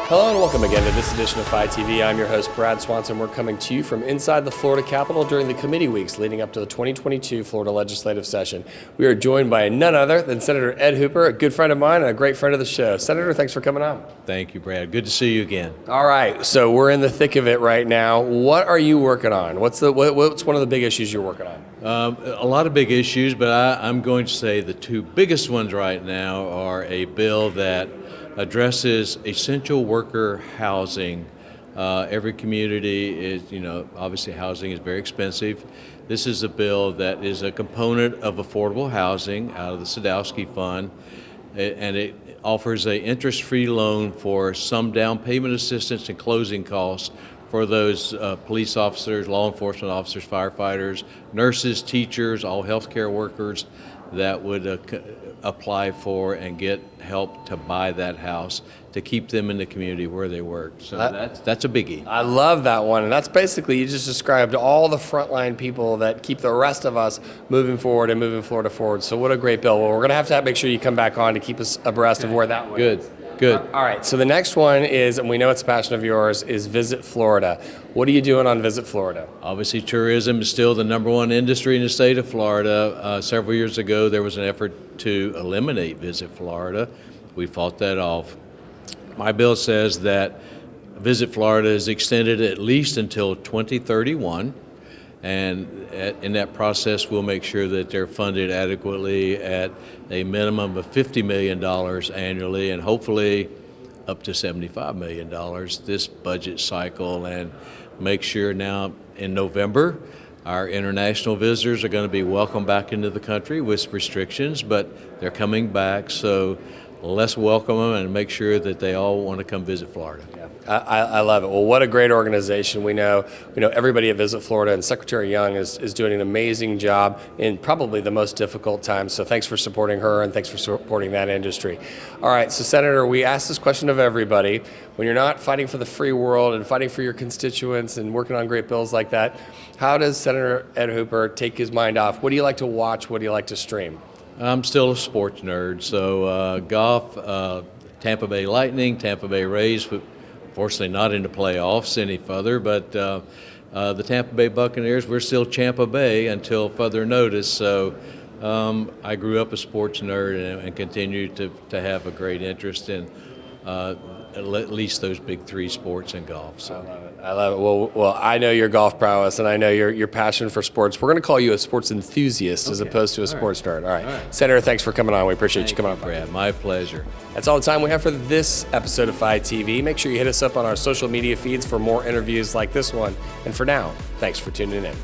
Hello and welcome again to this edition of FiTV. I'm your host, Brad Swanson. We're coming to you from inside the Florida Capitol during the committee weeks leading up to the 2022 Florida legislative session. We are joined by none other than Senator Ed Hooper, a good friend of mine and a great friend of the show. Senator, thanks for coming on. Thank you, Brad. Good to see you again. All right, so we're in the thick of it right now. What are you working on? What's one of the big issues you're working on? A lot of big issues, but I'm going to say the two biggest ones right now are a bill that addresses essential worker housing. Every community is, obviously housing is very expensive. This is a bill that is a component of affordable housing out of the Sadowski Fund, and it offers an interest-free loan for some down payment assistance and closing costs for those police officers, law enforcement officers, firefighters, nurses, teachers, all healthcare workers that would apply for and get help to buy that house to keep them in the community where they work. So that's a biggie. I love that one. And that's basically, you just described all the frontline people that keep the rest of us moving forward and moving Florida forward. So what a great bill. Well, we're going to have make sure you come back on to keep us abreast of where that one is. Good. All right, so the next one is, and we know it's a passion of yours, is Visit Florida. What are you doing on Visit Florida? Obviously, tourism is still the number one industry in the state of Florida. Several years ago, there was an effort to eliminate Visit Florida. We fought that off. My bill says that Visit Florida is extended at least until 2031. And in that process, we'll make sure that they're funded adequately at a minimum of $50 million annually and hopefully up to $75 million this budget cycle, and make sure now in November our international visitors are going to be welcomed back into the country with restrictions, but they're coming back, so let's welcome them and make sure that they all want to come visit Florida. I love it. Well, what a great organization. We know everybody at Visit Florida, and Secretary Young is doing an amazing job in probably the most difficult times. So thanks for supporting her and thanks for supporting that industry. All right, so Senator, we ask this question of everybody. When you're not fighting for the free world and fighting for your constituents and working on great bills like that, how does Senator Ed Hooper take his mind off? What do you like to watch? What do you like to stream? I'm still a sports nerd, so golf, Tampa Bay Lightning, Tampa Bay Rays. Fortunately, not in the playoffs any further, but the Tampa Bay Buccaneers, we're still Tampa Bay until further notice. So I grew up a sports nerd and continue to have a great interest in at least those big three sports and golf. So. I love it. Well, I know your golf prowess, and I know your passion for sports. We're going to call you a sports enthusiast as opposed to a sports nerd. All right. Senator, thanks for coming on. We appreciate you coming on. Brad, my pleasure. That's all the time we have for this episode of FiTV. Make sure you hit us up on our social media feeds for more interviews like this one. And for now, thanks for tuning in.